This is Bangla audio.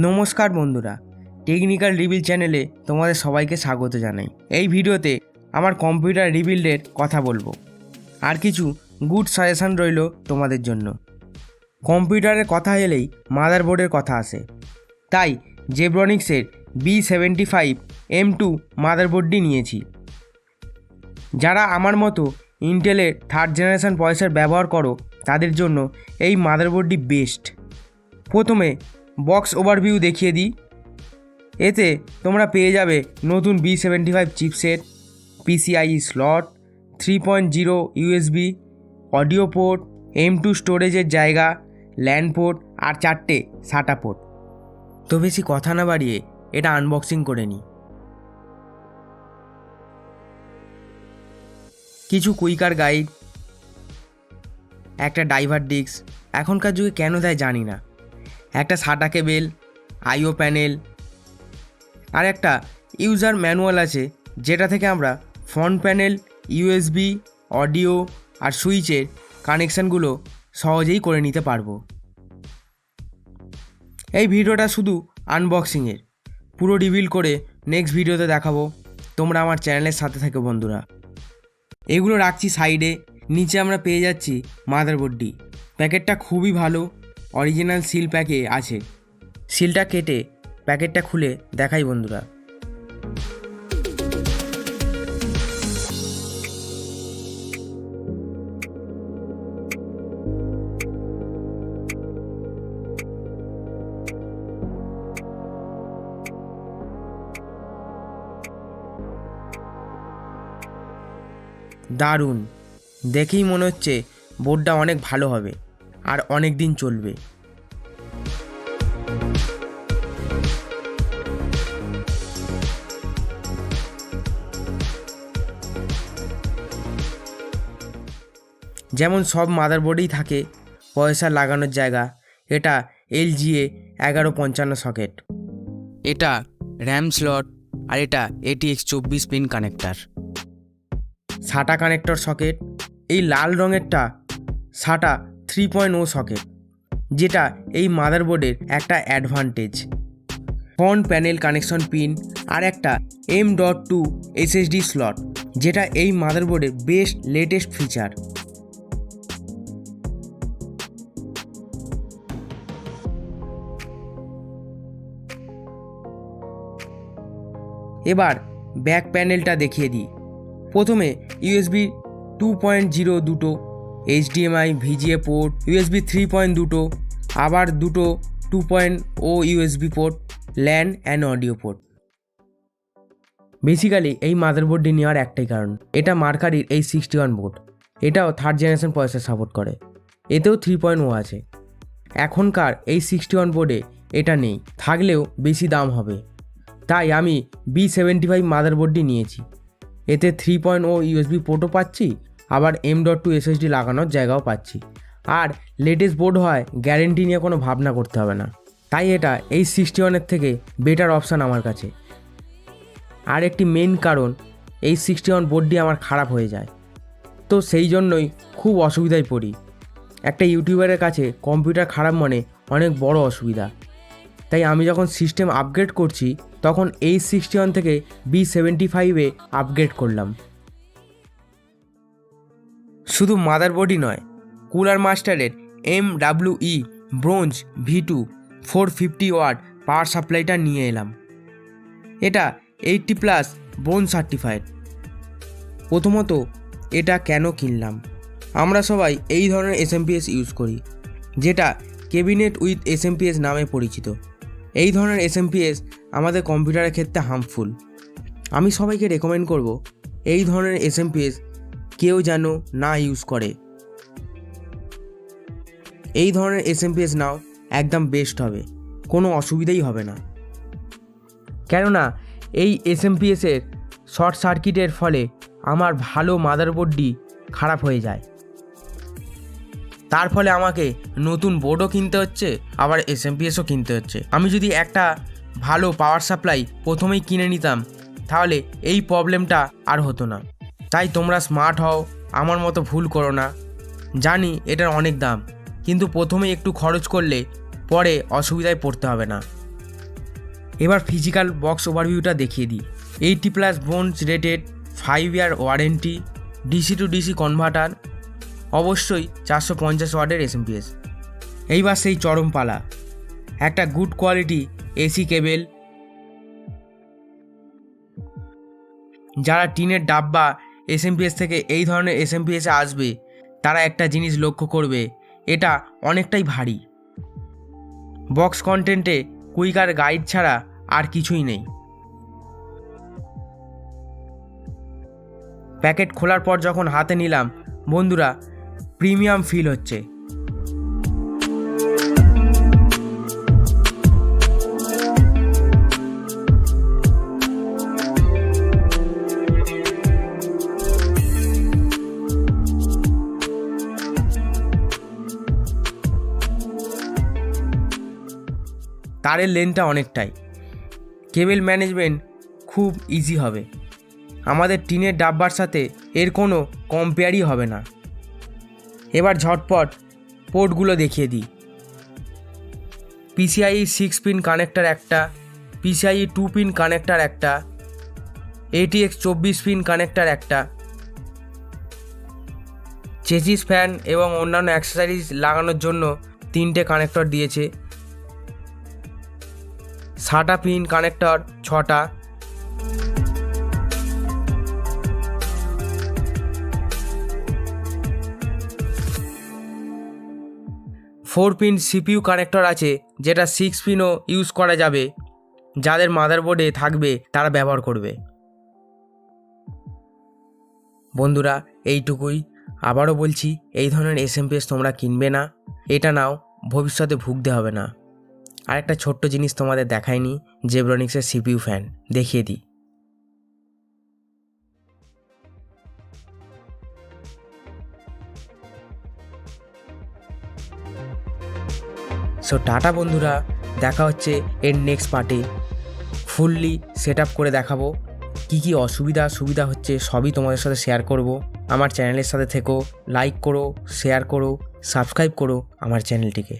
নমস্কার বন্ধুরা, টেকনিক্যাল রিবিল চ্যানেলে তোমাদের সবাইকে স্বাগত জানাই। এই ভিডিওতে আমার কম্পিউটার রিবিল্ডের কথা বলবো, আর কিছু গুড সাজেশন রইল তোমাদের জন্য। কম্পিউটারের কথা এলেই মাদারবোর্ডের কথা আসে, তাই জেব্রনিক্সের B75M2 মাদারবোর্ডটি নিয়েছি। যারা আমার মতো ইন্টেলের 3rd জেনারেশন প্রসেসর ব্যবহার করো তাদের জন্য এই মাদারবোর্ডটি বেস্ট। প্রথমে বক্স ওভারভিউ দেখিয়ে দিই। এতে তোমরা পেয়ে যাবে নতুন B75 chipset, PCIe slot, 3.0 USB, audio port, M2 স্টোরেজের জায়গা, ল্যান্ড পোর্ট আর 4টে SATA পোর্ট। তো বেশি কথা না বাড়িয়ে এটা আনবক্সিং করে নিই। কিছু কুইকার গাইড, একটা ড্রাইভার ডিস্ক, এখনকার যুগে কেন দেয় জানি না, একটা SATA কেবেল, IO প্যানেল আর একটা ইউজার ম্যানুয়াল আছে, যেটা থেকে আমরা ফ্রন্ট প্যানেল, USB, অডিও আর সুইচের কানেকশানগুলো সহজেই করে নিতে পারবো। এই ভিডিওটা শুধু আনবক্সিংয়ের, পুরো রিভিল করে নেক্সট ভিডিওতে দেখাবো। তোমরা আমার চ্যানেলের সাথে থেকো বন্ধুরা। এগুলো রাখছি সাইডে। নিচে আমরা পেয়ে যাচ্ছি মাদারবোর্ডটি। প্যাকেটটা খুবই ভালো, অরিজিনাল সিল প্যাকে আছে। সিলটা কেটে প্যাকেটটা খুলে দেখাই বন্ধুরা। দারুণ, দেখেই মনে হচ্ছে বোর্ডটা অনেক ভালো হবে আর অনেক দিন চলবে। যেমন সব মাদারবোর্ডেই থাকে প্রসেসর লাগানোর জায়গা, এটা LGA 1155 সকেট, এটা র্যাম স্লট আর এটা ATX 24 pin connector. SATA connector socket, এই লাল রঙেরটা SATA 3.0 সকেট, যেটা এই মাদারবোর্ডের একটা advantage. Front panel connection pin আর একটা M.2 SSD স্লট, যেটা এই মাদারবোর্ডের বেস্ট লেটেস্ট ফিচার। এবার ব্যাক প্যানেলটা দেখিয়ে দিই। প্রথমে USB 2.0 দুটো, HDMI VGA পোর্ট, USB 3.2, আবার দুটো 2.0 USB port, LAN and audio port. Basically এই মাদারবোর্ডটি নেওয়ার একটাই কারণ, এটা মার্কারির এই 61 বোর্ড, এটাও 3rd জেনারেশন প্রসেসর সাপোর্ট করে, এতেও 3.0 আছে। এখনকার এই 61 বোর্ডে এটা নেই, থাকলেও বেশি দাম হবে, তাই আমি B75 মাদারবোর্ডটি নিয়েছি। এতে 3.0 USB পোর্টও পাচ্ছি, আবার M.2 SSD লাগানোর জায়গাও পাচ্ছি, আর লেটেস্ট বোর্ড হয় গ্যারেন্টি নিয়ে কোনো ভাবনা করতে হবে না। তাই এটা এই 61-এর থেকে বেটার অপশান আমার কাছে। আর একটি মেন কারণ, এই 61 বোর্ডটি আমার খারাপ হয়ে যায়, তো সেই জন্যই খুব অসুবিধায় পড়ি। একটা ইউটিউবারের কাছে কম্পিউটার খারাপ মানে অনেক বড় অসুবিধা। তাই আমি যখন সিস্টেম আপগ্রেড করছি তখন এই 61 থেকে B75-এ আপগ্রেড করলাম। শুধু মাদারবোর্ডই নয়, কুলার মাস্টারের MWE bronze V2 450 watt power সাপ্লাইটা নিয়ে এলাম। এটা 80+ ব্রোঞ্জ সার্টিফাইড। প্রথমত এটা কেন কিনলাম, আমরা সবাই এই ধরনের SMPS ইউজ করি, যেটা ক্যাবিনেট উইথ SMPS নামে পরিচিত। এই ধরনের SMPS আমাদের কম্পিউটারের ক্ষেত্রে হার্মফুল। আমি সবাইকে রেকমেন্ড করব এই ধরনের SMPS কেউ যেন না ইউজ করে। এই ধরনের SMPS নাও, একদম বেস্ট হবে, কোনো অসুবিধাই হবে না। কেননা এই SMPS-এর শর্ট সার্কিটের ফলে আমার ভালো মাদারবোর্ডটি খারাপ হয়ে যায়, তার ফলে আমাকে নতুন বোর্ডও কিনতে হচ্ছে, আবার SMPSও কিনতে হচ্ছে। আমি যদি একটা ভালো পাওয়ার সাপ্লাই প্রথমেই কিনে নিতাম তাহলে এই প্রবলেমটা আর হতো না। তাই তোমরা স্মার্ট হও, আমার মতো ভুল করো না। জানি এটার অনেক দাম, কিন্তু প্রথমে একটু খরচ করলে পরে অসুবিধায় পড়তে হবে না। এবার ফিজিক্যাল বক্স ওভারভিউটা দেখিয়ে দিই। 80+ bones rated, 5 year warranty, DC two DC converter, অবশ্যই 450 ওয়াটের SMPS। এইবার সেই চরম পালা, একটা গুড কোয়ালিটি এসি কেবেল। যারা টিনের ডাব্বা SMPS থেকে এই ধরনের SMPSে আসবে তারা একটা জিনিস লক্ষ্য করবে, এটা অনেকটাই ভারী। বক্স কন্টেন্টে কুইকার গাইড ছাড়া আর কিছুই নেই। প্যাকেট খোলার পর যখন হাতে নিলাম বন্ধুরা, প্রিমিয়াম ফিল হচ্ছে। তারের লেনটা অনেকটাই, কেবল ম্যানেজমেন্ট খুব ইজি হবে। আমাদের টিনের ডাব্বার সাথে এর কোনো কম্পেয়ারই হবে না। এবার ঝটপট পোর্টগুলো দেখিয়ে দিই। PCIe 6 পিন কানেক্টর একটা, PCIe 2 পিন কানেক্টর একটা, ATX 24 পিন কানেক্টর একটা, চেসিস ফ্যান এবং অন্যান্য অ্যাক্সেসরিজ লাগানোর জন্য 3টে কানেক্টর দিয়েছে। SATA পিন কানেক্টর 6টা, 4 পিন CPU কানেক্টর আছে, যেটা 6 পিনও ইউজ করা যাবে। যাদের মাদারবোর্ডে থাকবে তারা ব্যবহার করবে। বন্ধুরা এইটুকুই, আবারও বলছি এই ধরনের SMPS তোমরা কিনবে না, এটা নাও, ভবিষ্যতে ভুগতে হবে না। আর একটা ছোট্ট জিনিস তোমাদের দেখাইনি, জেব্রনিক্সের CPU ফ্যান দেখিয়ে দিই। সো টাটা বন্ধুরা, দেখা হচ্ছে এর নেক্সট পার্টে। ফুললি সেট আপ করে দেখাবো, কী কী সুবিধা হচ্ছে সবই তোমাদের সাথে শেয়ার করব। আমার চ্যানেলের সাথে থেকো, লাইক করো, শেয়ার করো, সাবস্ক্রাইব করো আমার চ্যানেলটিকে।